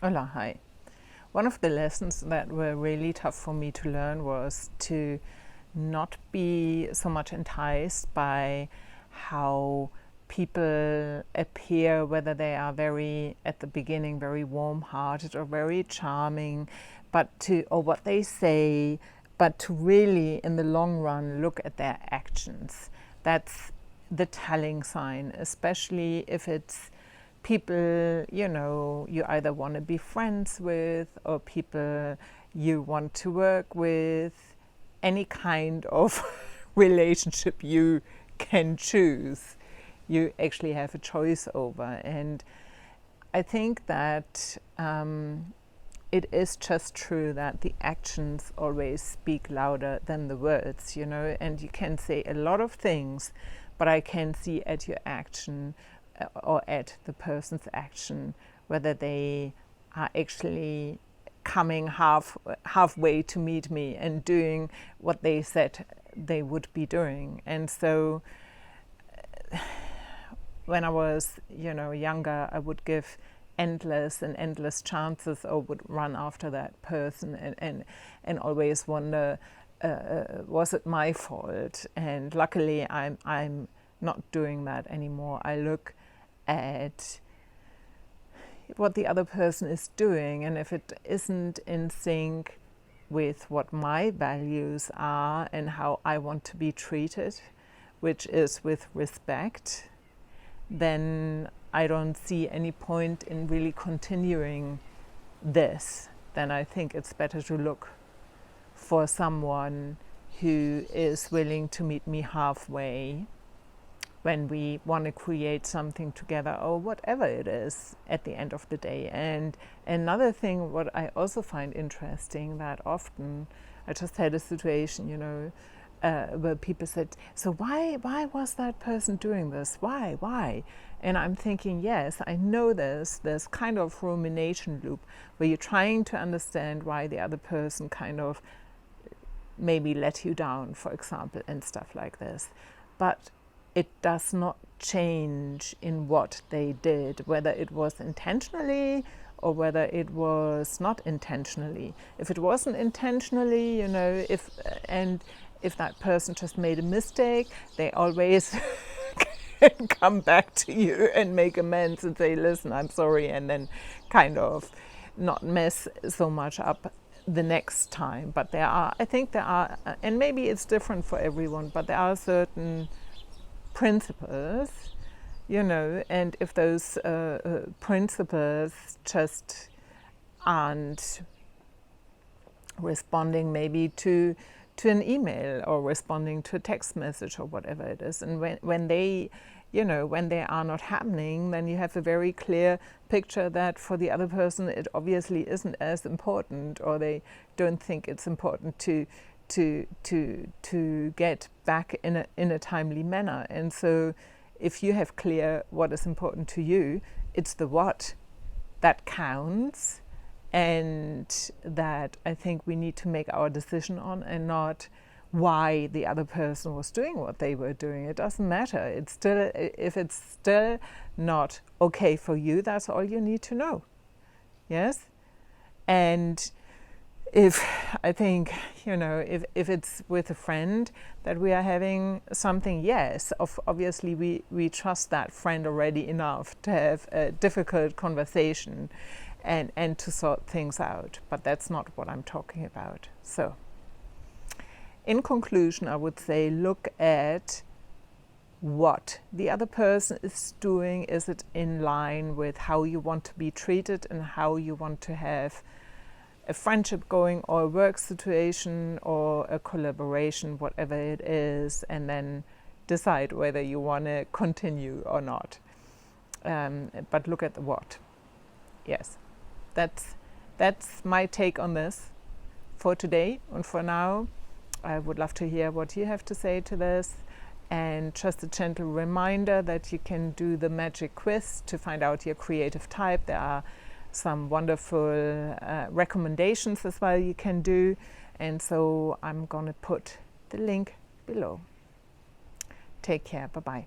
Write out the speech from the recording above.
Hola, hi. One of the lessons that were really tough for me to learn was to not be so much enticed by how people appear, whether they are very, at the beginning, very warm-hearted or very charming, or what they say, but to really, in the long run, look at their actions. That's the telling sign, especially if it's people, you either want to be friends with or people you want to work with, any kind of relationship you can choose, you actually have a choice over. And I think that it is just true that the actions always speak louder than the words, and you can say a lot of things, but I can see at your action or at the person's action whether they are actually coming halfway to meet me and doing what they said they would be doing. And so when I was younger, I would give endless chances, or would run after that person and always wonder, was it my fault? And luckily I'm not doing that anymore. I look at what the other person is doing, and if it isn't in sync with what my values are and how I want to be treated, which is with respect, then I don't see any point in really continuing this. Then I think it's better to look for someone who is willing to meet me halfway when we want to create something together, or whatever it is at the end of the day. And another thing, what I also find interesting, that often I just had a situation, where people said, so why was that person doing this? Why? And I'm thinking, yes, I know there's kind of rumination loop where you're trying to understand why the other person kind of maybe let you down, for example, and stuff like this. But it does not change in what they did, whether it was intentionally or whether it was not intentionally. If it wasn't intentionally, if that person just made a mistake, they always can come back to you and make amends and say, listen, I'm sorry, and then kind of not mess so much up the next time. But I think there are, and maybe it's different for everyone, but there are certain principles, and if those principles just aren't responding maybe to an email or responding to a text message or whatever it is, and when they are not happening, then you have a very clear picture that for the other person it obviously isn't as important, or they don't think it's important to get back in a timely manner. And so if you have clear what is important to you, it's the what that counts, and that I think we need to make our decision on, and not why the other person was doing what they were doing. It doesn't matter. It's still, if it's still not okay for you, that's all you need to know. Yes? And if it's with a friend that we are having something, yes, obviously we trust that friend already enough to have a difficult conversation and to sort things out. But that's not what I'm talking about. So, in conclusion, I would say look at what the other person is doing. Is it in line with how you want to be treated and how you want to have a friendship going, or a work situation, or a collaboration, whatever it is, and then decide whether you want to continue or not. But look at the what. Yes, that's my take on this for today and for now. I would love to hear what you have to say to this. And just a gentle reminder that you can do the magic quiz to find out your creative type. There are some wonderful recommendations as well you can do, and so I'm gonna put the link below. Take care, bye-bye.